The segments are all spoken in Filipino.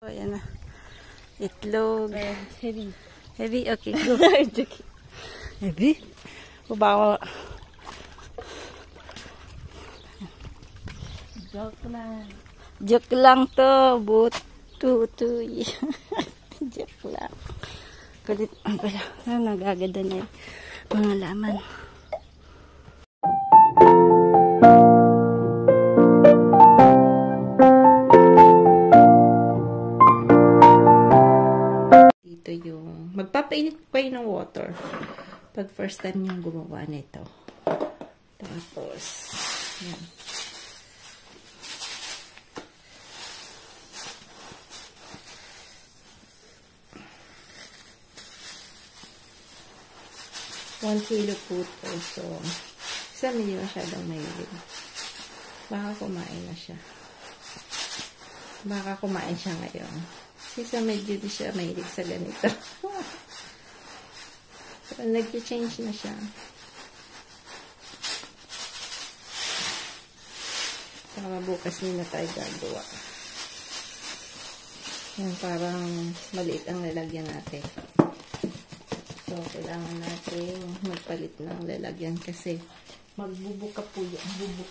Ayan na. Itlog. Heavy. Heavy? Okay, go. Heavy? Bawa. Joke lang. Joke lang to. Bututuy. Joke lang. Kulit. Ang pala. Nagaganda na yung mga laman. Dito yung magpapainit ko kayo ng water pag first time yung gumawa nito. Tapos yan. One kilo po ito. So, isa hindi masyadong mahilig. Baka kumain na siya. Baka kumain siya ngayon. Kasi medyo di siya mahilig sa ganito. So, nag-change na siya. Para bukas din na tayo gagawa. Yan, parang maliit ang lalagyan natin. So, kailangan natin magpalit ng lalagyan kasi magbubuka po yan. Bubuk.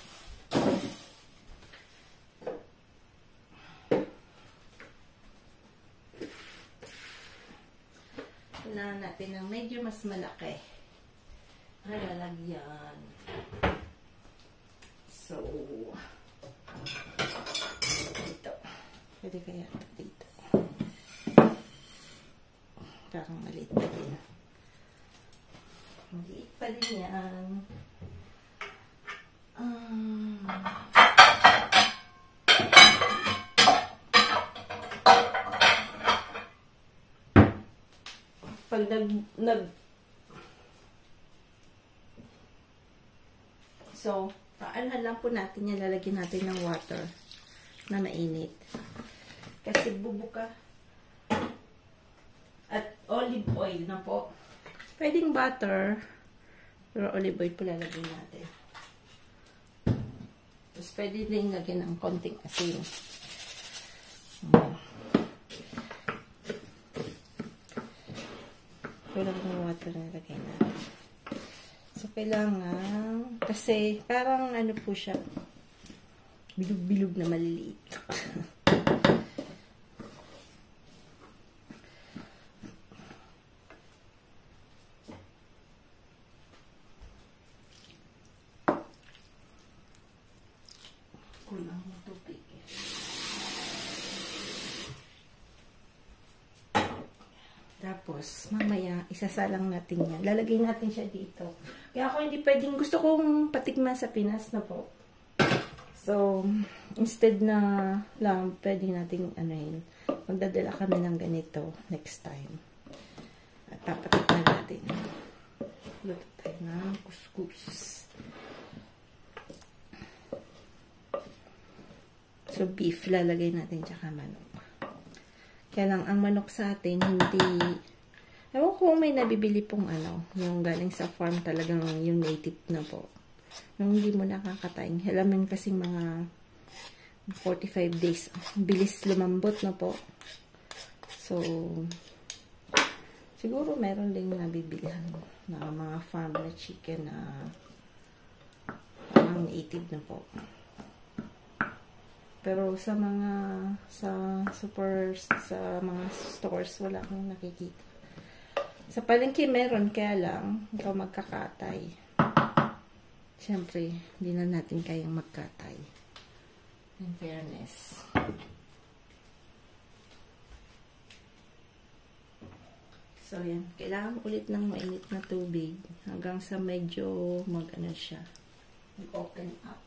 Kailangan natin ng medyo mas malaki na lalagyan. So, dito. Pwede kaya dito. Parang maliit pa din. Maliit pa din yan. Pag so, paanhan lang po natin yan. Lalagyan natin ng water na mainit. Kasi bubuka. At olive oil na po. Pwedeng butter. Pero olive oil po lalagyan natin. Tapos pwede rin lagyan ng konting asin. Kulang ng water na lagyan natin. So, kailangan, kasi parang ano po siya, bilog-bilog na maliliit. Kulang ng tubig. Tapos, mamaya, isasalang natin yan. Lalagay natin siya dito. Kaya ako hindi pwedeng, gusto kong patikman sa Pinas na po. So, instead na lang, pwede natin, magdadala kami ng ganito next time. At papatikman natin. Luto tayo ng couscous. So, beef, lalagay natin tsaka manok. Kaya lang, ang manok sa atin, hindi, ewan ko may nabibili pong yung galing sa farm talagang yung native na po. Yung hindi mo nakakatayin. Halaman kasing mga 45 days. Bilis lumambot na po. So, siguro meron ding nabibilihan na mga farm na chicken na parang native na po. Pero sa mga sa mga stores wala akong nakikita. Sa palengke meron, kaya lang ikaw magkakatay. Siyempre, hindi na natin kayang magkatay. In fairness. So yan, kailangan ulit ng mainit na tubig hanggang sa medyo siya. Mag-open up.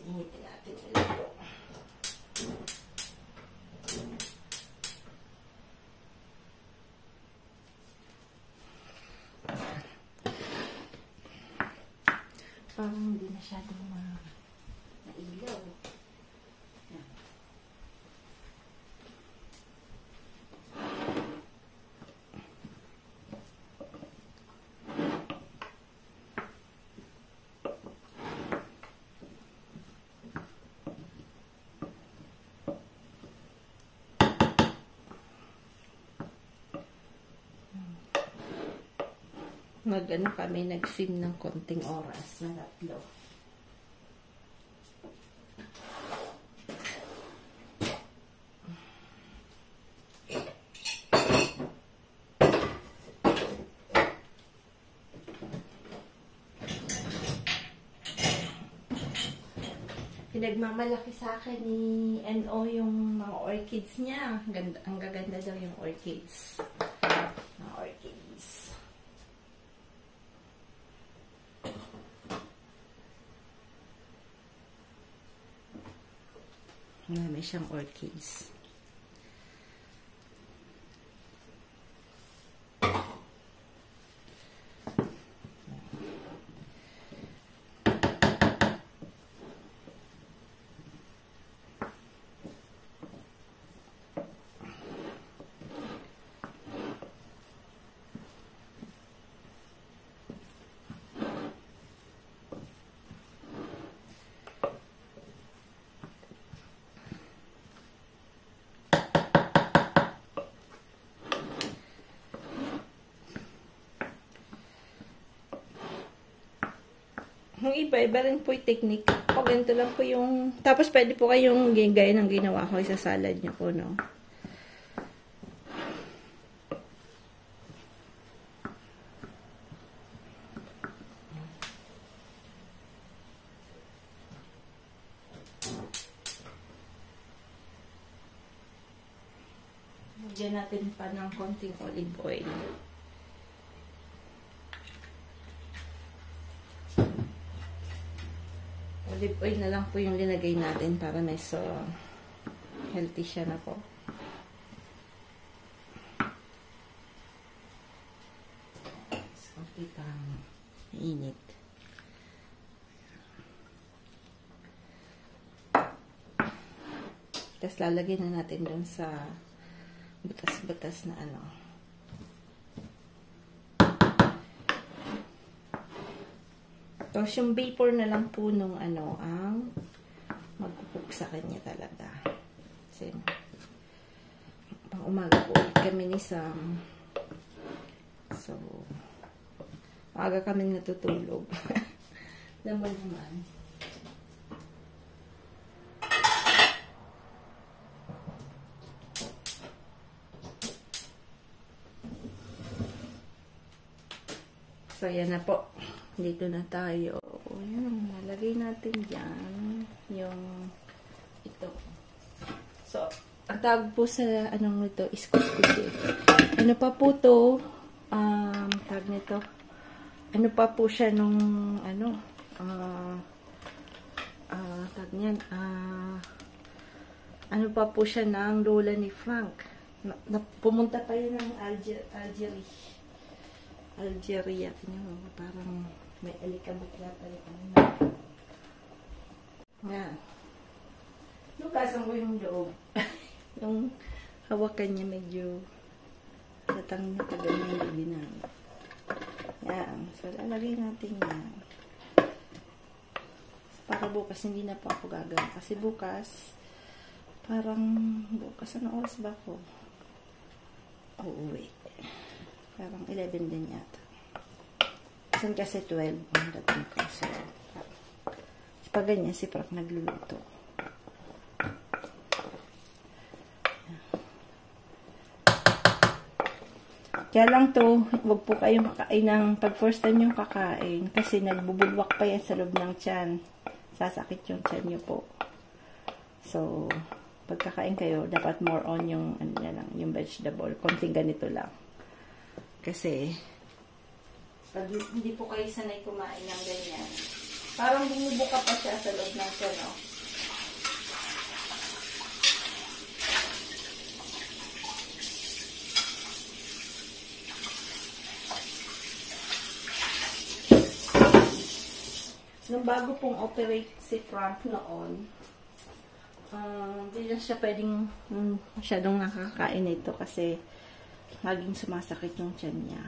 Initin natin ulit po. Parang hindi masyadong mailaw. nag-swim ng konting oras na tatlo. Pinagmamalaki sa akin ni NO yung mga orchids niya. Ang gaganda daw yung orchids. Mga orchids. May siyang orchids. Yung iba rin po yung technique. O, ganito lang po yung... Tapos, pwede po kayong gaya ng ginawa ko sa salad nyo po, no? Lagyan natin pa ng konting olive oil. Olive oil na lang po yung linagay natin para mas healthy siya na po. Konti pang mainit. Tapos lalagyan na natin doon sa butas-butas na ano. Tapos yung vapor na lang po nung ano ang magpupuk sa kanya talaga. Kasi pang umaga po kami ni Sam. So, maaga kami natutulog. Naman. So, yan na po. Dito na tayo. Ayan, nalagay natin dyan yung ito. So, ang tawag po sa anong ito is kuskusi. Ano pa po to? Tawag nito. Ano pa po siya nung ano? Tawag niyan. Ano pa po siya ng lola ni Frank. Pumunta pa yun ng Algeria. Tingnan mo, parang may alikabok yata na. Yan. Lukasan ko yung loob. Yung hawakan niya medyo tatang na kagano yung baby na. Yan. So, lalagay natin yan. Para bukas hindi na po ako gagawin. Kasi bukas, ano oras ba ako? Uuwi. Parang 11 din yata. Saan kasi 12 ang dating ko. So, pag ganyan, si Frank nagluluto. Kaya lang to, huwag po kayong kakain ng pag first time yung kakain. Kasi nagbubulwak pa yan sa loob ng tiyan. Sasakit yung tiyan nyo po. So, pag kakain kayo, dapat more on yung, ano lang, yung vegetable. Konting ganito lang. Kasi, pag hindi po kayo sanay kumain ng ganyan, parang bumubuka pa siya sa loob ng tiyan, no? Nung bago pong operate si Frank noon, hindi na siya pwedeng masyadong nakakain nito kasi laging sumasakit yung tiyan niya.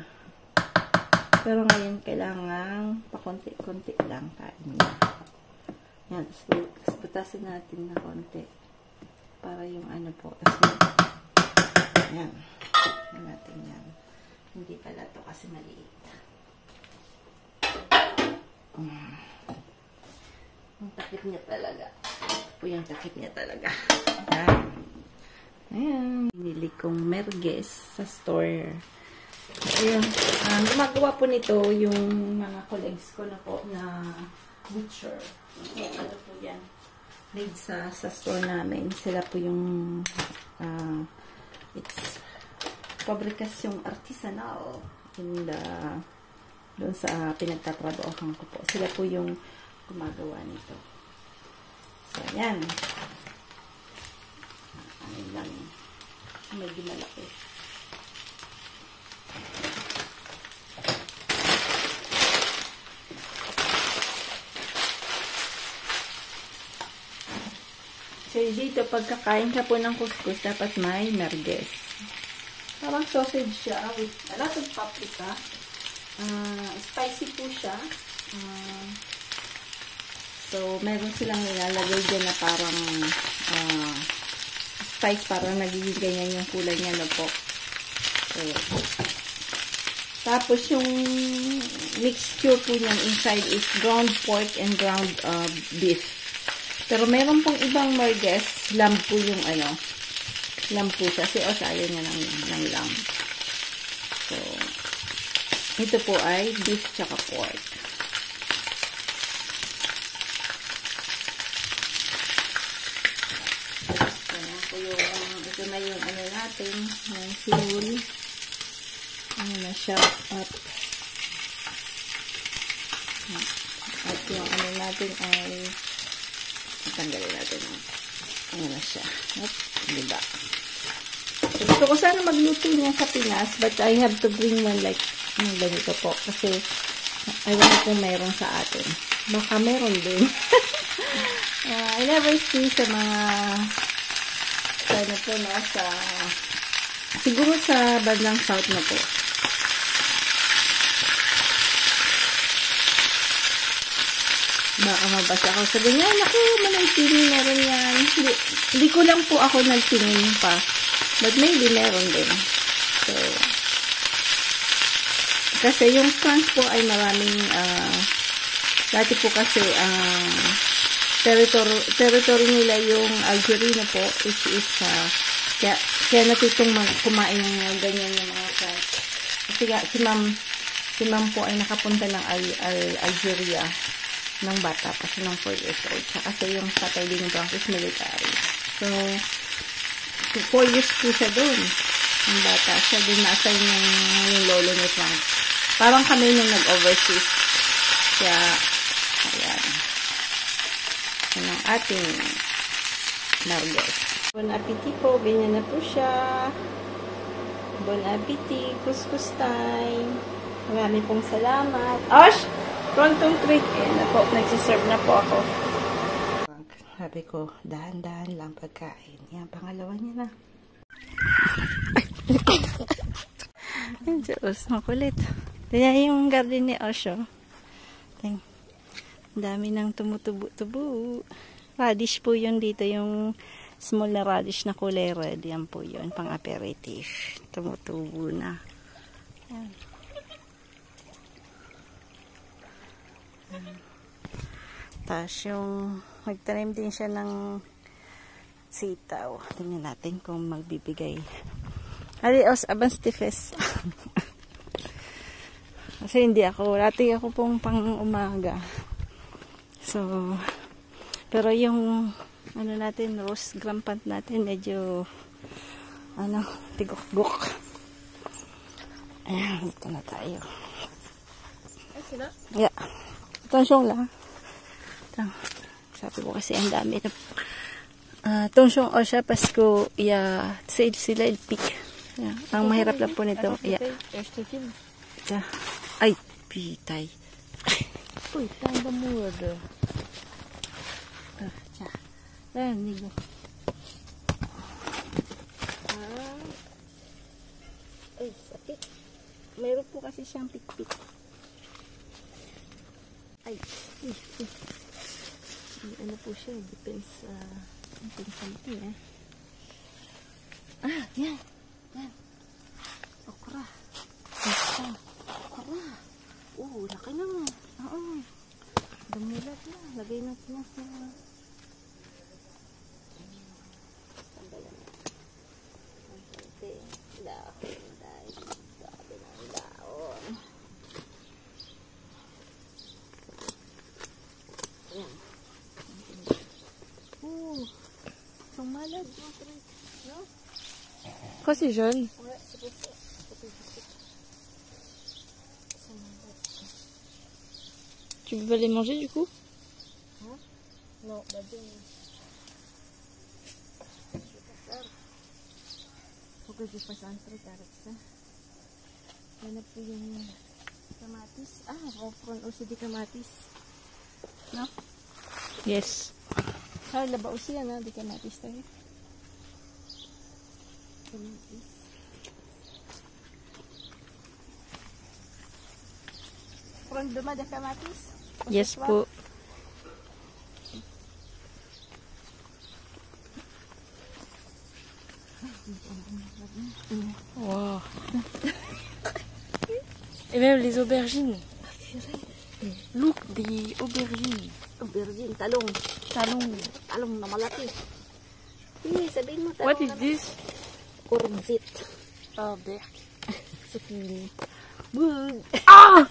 Pero ngayon, kailangan pakonti-konti lang kain niya. Yan, tapos butasin natin na konti. Para yung ano po. Tapos, yan. Yan natin yan. Hindi pala to kasi maliit. Ang takip niya talaga. Po yung takip niya talaga. Ayan. Ayan. Binili kong merguez sa store. Ayan. Gumagawa po nito yung mga colleagues ko na po na butcher. Ano po yan? Made sa store namin. Sila po yung it's fabrikasyong artisanal in the doon sa pinagtatrabahohan ko po. Sila po yung gumagawa nito. So, ayan. Ano lang. Medyo malaki. So, dito, pagkakain ka po ng couscous, dapat may merguez. Parang sausage siya with a lot of paprika. Spicy po siya. So, meron silang nilalagay dyan na parang spice, parang nagiging ganyan yung kulay niya na po. So, tapos yung mixture po niyan inside is ground pork and ground beef. Pero meron pong ibang merguez, lamb po yung lamb po siya. Si Os, ayaw niya ng lamb. So, ito po ay beef tsaka pork. Ito na yung natin, yung sinul. Na siya. At yung natin ay tanggalin natin. Na siya. Diba? So, gusto ko sana magluto niya sa Pinas, but I have to bring one like ganito po. Kasi, ayaw na kung meron sa atin. Baka meron din. I never see sa mga po, no, siguro sa bandang south na po. Baka mabasa ako. Sabi niya, naku, managpili meron yan. Hindi ko lang po ako nagtingin pa. But maybe meron din. So, kasi yung France po ay maraming, dati po kasi, territory nila yung Algeria po, which is, kaya natutong kumain ng ganyan yung mga France. Kasi si ma'am po ay nakapunta ng Algeria ng bata pa siya ng 4 years old. Kasi yung tatay din ng Francis military. So, 4 years po siya doon. Yung bata siya, din na-assign yung lolo ni Frank. Parang kami nung nag-overseas. Kaya, ayan. Yan ang ating merguez. Bon appetit po. Ganyan na po siya. Bon appetit. Couscous time. Marami pong salamat. Osh! Prontong treat. Ayan na po. Nagsiserve na po ako. Sabi ko, dahan-dahan lang pagkain. Yan, pangalawa niya na. Yan, Diyos. Makulit. Yan yung garden ni Osho. Ang dami nang tumutubo-tubo. Radish po yun dito. Yung small na radish na kulay red. Yan po yun. Pang aperitif. Tumutubo na. Yan. Tapos yung magtanim din siya ng sitaw. Tingnan natin kung magbibigay. Adios, abang stifes. Kasi hindi ako, dati ako pong pang umaga. So, pero yung natin, rose grampant natin, medyo tigok-gok. Ayan, dito na tayo. Ay, sila? Yeah. Tongsyong lang. Sabi ko kasi ang dami na tongsyong o siya Pasko sila ilpik. Ang mahirap lang po nito. Ay, pitay. Uy, tanda mo ito. Ayan, nigo. Ay, sakit. Mayroon po kasi siyang pik-pik. Ay, ano po siya, depends something eh. Yan. Okra. Okra. Laki naman. Oo. Dumulat na. Lagay natin na sa... Tambalan na. Ang konti. Dahon. Dahil. Sabi ng dahon. Ayan. Isang malad. No? Pourquoi c'est jaune? Ouais, c'est pour ça. Tu veux les manger du coup? Hein? Non, bah bien. Je vais pas faire. Faut que je fasse entrer avec ça. Hanap ko yung kamatis. Ah, on prend aussi des kamatis. No? Yes. Ah, laba aussi yan ha, di kamatis tayo. Kamatis. Prends demain des kamatis? Yes po. Wow. Et même les aubergines. Look, des aubergines. Aubergine, talong. Talong. Talong na malaki. Hindi, sabihin mo talong. What is this? Courgette. Oh, berk. Zucchini. Bug. Ah!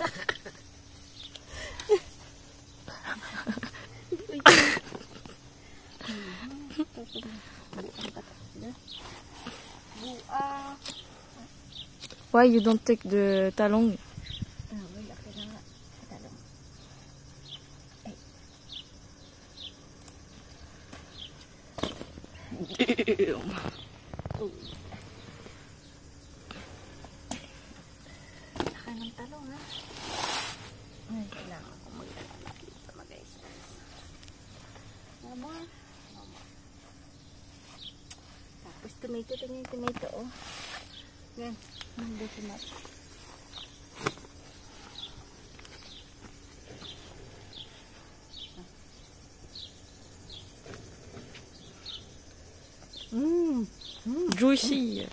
Why you don't take the talong? Ah, wala ka na nga. Talong. Ay. Oh. Laka ng talong ha. Ay, kailangan ko maglalala dito guys. More. Tapos tomato, tingnan yung tomato oh. Yan. Hindi tomato. Juicy.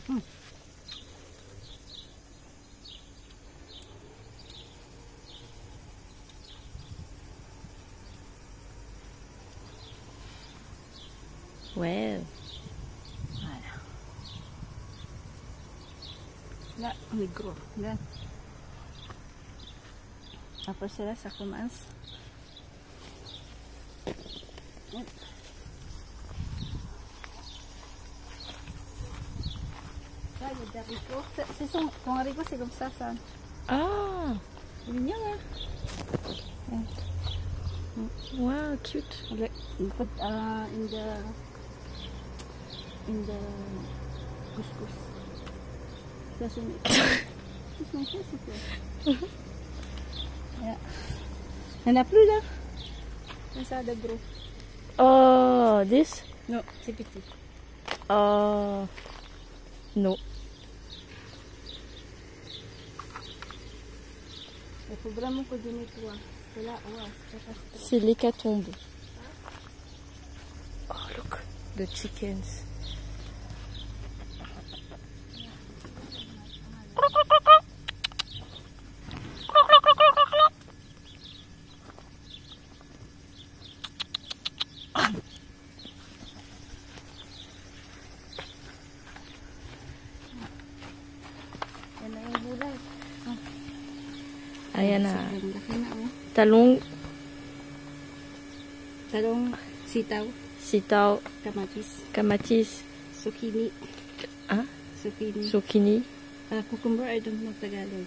Well. Wala, negro. Yan. Tapos sila sa kumas. Yan. Kaya dari ko. Sisong, kung ari ko sigong sasan. Ah. Yun yan ah. Yan. Wow, cute. Put in the couscous. Sesame. It's my recipe. Yeah. Hanap lu dah. Masa ada bro. Oh, this? No, CPT. No. Il faut vraiment que je nettoie. Là, ouais, c'est l'hécatombe. Oh, look, the chickens. Ayan na. Talong. Talong, sitaw. Sitaw. Kamatis. Kamatis. Zucchini. Ah? Zucchini. Zucchini. Cucumber, I don't know Tagalog.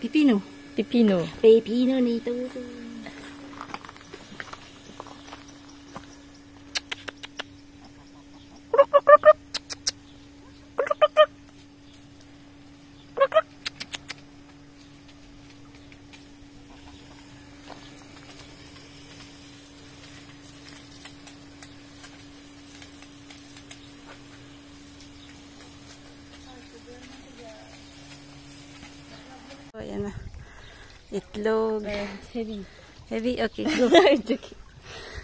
Pipino. Pipino. Pipino nito. So, ayan na. Itlog. Heavy. Heavy? Okay, go.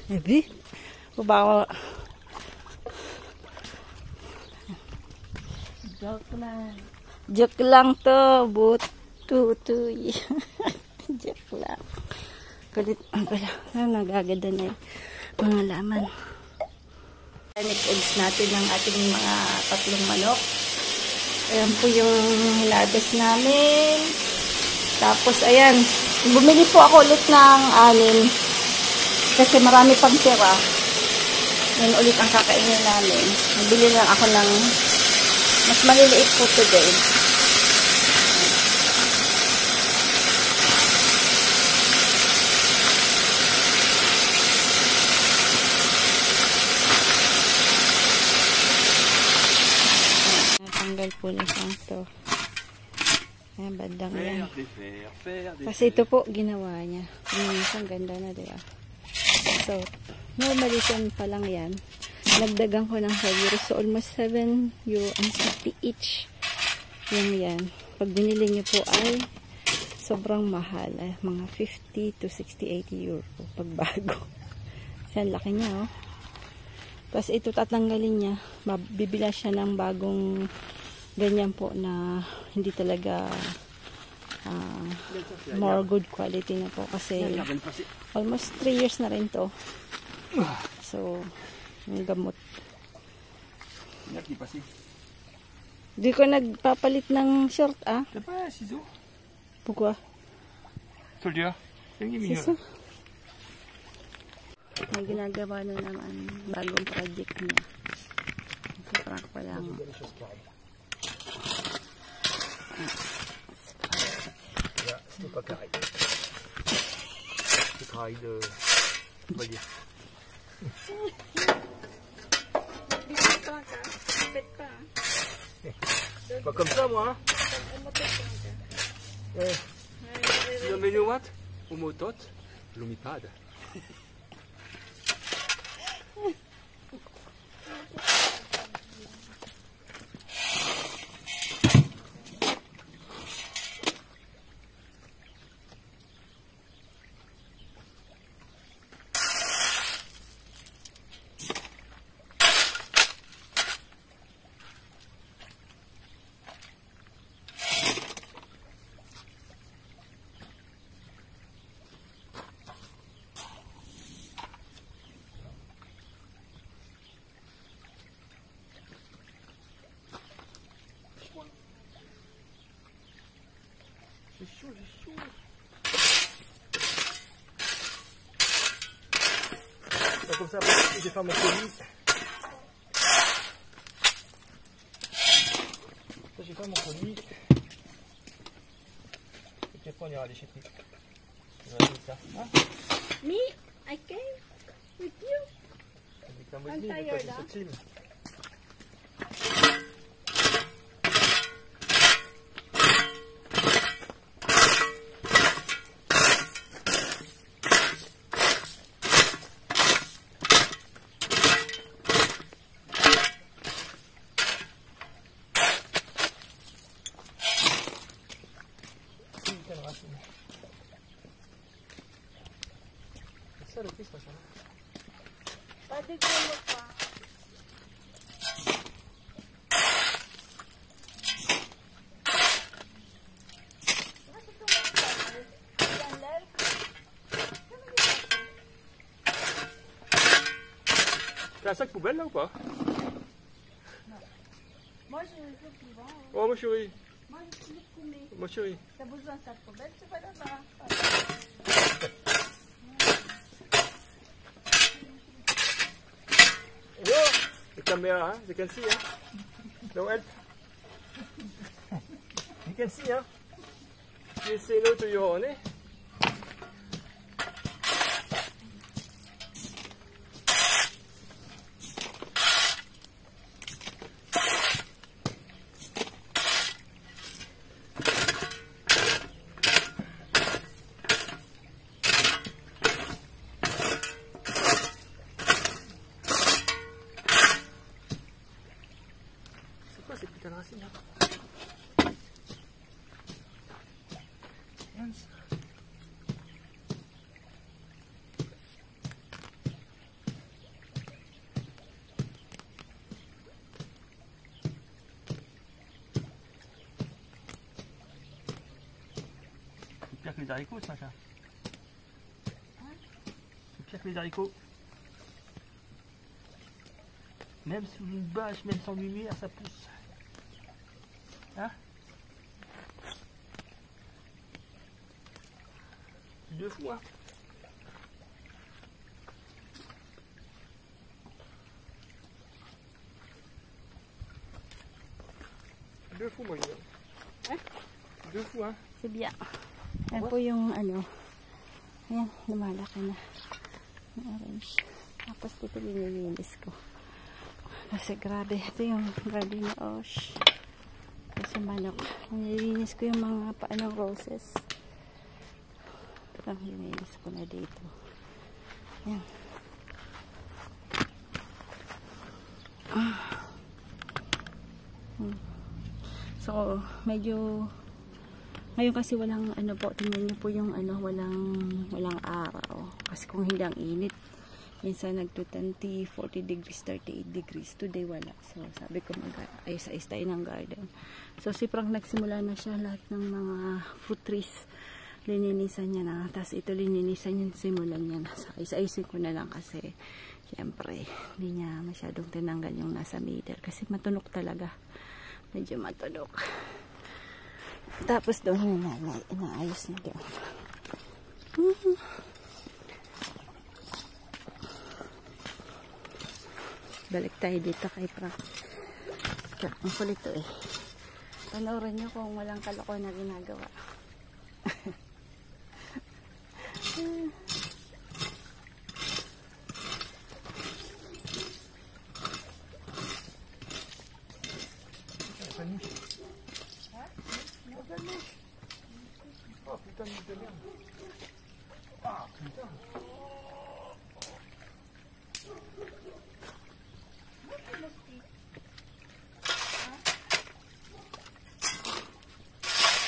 Heavy? Bawa. Joke lang. Joke lang to. Bututoy. Joke lang. Kulit ang pala. Nagaganda na yung mga laman. Organic eggs natin ng ating mga tatlong manok. Ayan po yung hinarvest namin. Tapos, ayan. Bumili po ako ulit ng 6. Kasi marami pang tira. Yan ulit ang kakainin namin. Nabili lang ako ng mas maliliit po today. Natanggal po na siyang to. Ayan, bandang yan. Kasi ito po, ginawa niya. Ang ganda na, diba? So, normally pa lang yan. Nagdagan ko ng 5 euros. So, almost 7 euro and 50 each. Yan. Pag binili niyo po ay sobrang mahal. Mga 50 to 60, 80 euro pag bago. Kasi ang laki niya, oh. Tapos ito tatanggalin niya. Bibila siya ng bagong ganyan po na hindi talaga more good quality na po. Kasi almost 3 years na rin to. So, yung gamot. Di ko nagpapalit ng short, ah. Pourquoi? Siso? May ginagawa na naman bagong project niya. Prank pa lang. C'est pas carré. C'est travail de... On va dire. Pas comme ça, moi. Hein? Le menu what? Umotot, lumipad. C'est chaud. Comme ça, je vais faire mon colis. Je vais faire mon colis. Et puis après, on ira à l'échelle. On va faire ça. Hein? Me? I came with you. I'm tired, huh? Ça, le prix, c'est pas cher. Pas de gros pas. T'as un sac poubelle là ou pas? Non. Moi je veux plus grand. Oh ma chérie. Moi je suis coumée. Ma chérie. T'as besoin de sac poubelle, tu vas là-bas. Oh, the camera, huh? You can see, huh? No help. You can see, huh? You say no to your honey. Ces putains de racines là. C'est pire que les haricots, ce machin. chaque les haricots. Même sous une bâche, même sans lumière, ça pousse. Hein? C'est de fou, hein? De fou, moi, hein? De fou, hein? C'est bien. Yan po yung ano. Ayan, lumalaki na. Yung orange. Tapos dito linilinis ko. Kasi grabe. Ito yung garden ni Osh. Kasi manok. Nililinis ko yung mga paanong roses. Ito, linilinis ko na dito. Ayan. So, medyo ngayon kasi walang ano po, tingnan niyo po yung ano, walang araw. Kasi kung hindi ang init, minsan nagto 20, 40 degrees, 38 degrees. Today wala. So, sabi ko mag-ayos-ayos tayo ng garden. So, si Frank nagsimula na siya lahat ng mga fruit trees. Lininisan niya na. Tapos ito lininisan niya, simulan niya na. So, ayos-ayosin ko na lang kasi syempre, hindi niya masyadong tinanggal yung nasa middle. Kasi matunog talaga. Medyo matunog. Tapos doon inaayos na doon. Balik tayo dito kay Frank. Ang kulit to eh. Panoorin nyo kung walang kaloko na ginagawa. Oh putain de merde. Ah putain.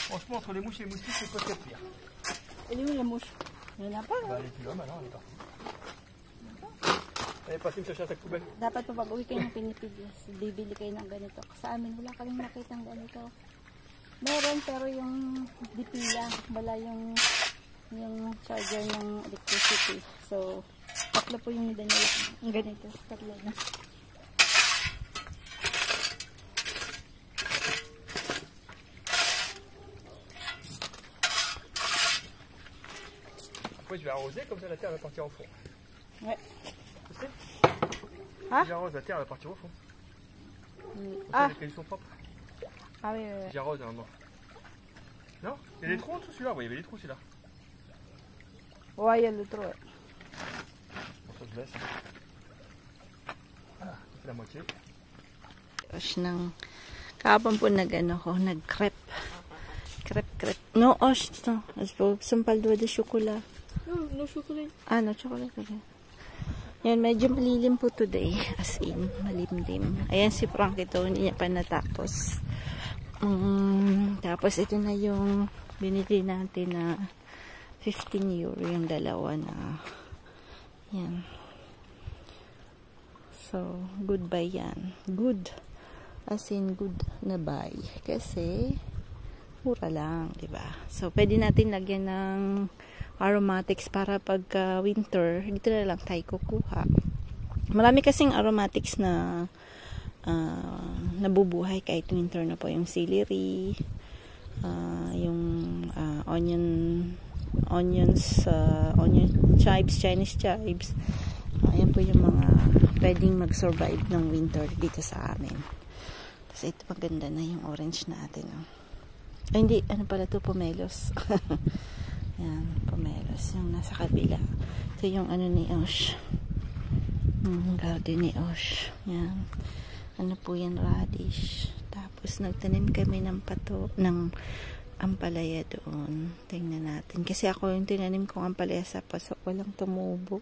Franchement, entre les mouches et les moustiques, c'est pas ce qu'il y a de pire. Elle est où la mouche? Il n'y en a pas. Bah, elle est plus là maintenant, elle est partie. Elle est partie me chercher un sac poubelle. Dapat po pag uwi kayo ng Pinipilis, bibili kayo ng ganito. Sa amin, wala kaming nakita ng ganito. Meron, pero yung dipila, wala yung charger ng electricity. So, tatlo po yung danila. Ang ganito, tatlo na. Après, je vais arroser, comme ça la terre va partir au fond. Ouais. Tu sais? Ah? Si j'arrose, la terre va partir au fond. Ah. Les cailloux sont propres. Ah oui, oui. Si j'arrose à un moment. Non? Il y a des trous en dessous celui-là? Oui, il y avait des trous celui-là. Ouais, il y a le trou. Bon, ça se baisse. Voilà, ça fait la moitié. Osh, nang kahapon po nag-crepe. Crepe. No, Osh, no. Sumpal doon de chocolate. No chocolate. Ah, no chocolate. Okay. Yan, medyo malilim po today. As in, malimlim. Ayan si Frank ito, hindi niya pa natapos. Tapos ito na yung binili natin na 15 euro yung dalawa na yan. So, goodbye yan. Good. As in, good na buy. Kasi, mura lang, diba? So, pwede natin lagyan ng aromatics para pagka winter, dito na lang tayo kukuha. Marami kasing aromatics na nabubuhay kahit winter na po. Yung celery, yung onion chives, Chinese chives. Ayan po yung mga pwedeng mag-survive ng winter dito sa amin. Tapos ito maganda na yung orange natin. Ay, hindi. Ano pala ito? Pomelos. Yan. Pomelos. Yung nasa kabila. Ito yung ano ni Osh. Garden ni Osh. Yan. Ano po yan? Radish. Tapos nagtanim kami ng ampalaya doon. Tingnan natin. Kasi ako yung tinanim kong ampalaya sa paso. Walang tumubo.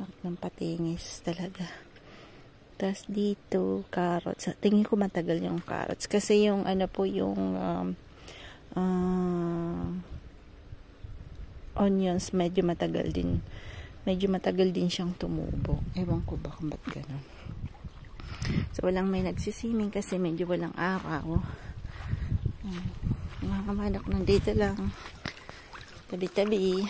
Ng patingis talaga. Tapos dito, carrots. Tingin ko matagal yung carrots. Kasi yung ano po yung onions, medyo matagal din. Medyo matagal din siyang tumubo. Ewan ko ba kung ba't ganun. So, walang may nagsisiming kasi medyo walang araw. Mga kamanok nandito lang. Tabi-tabi.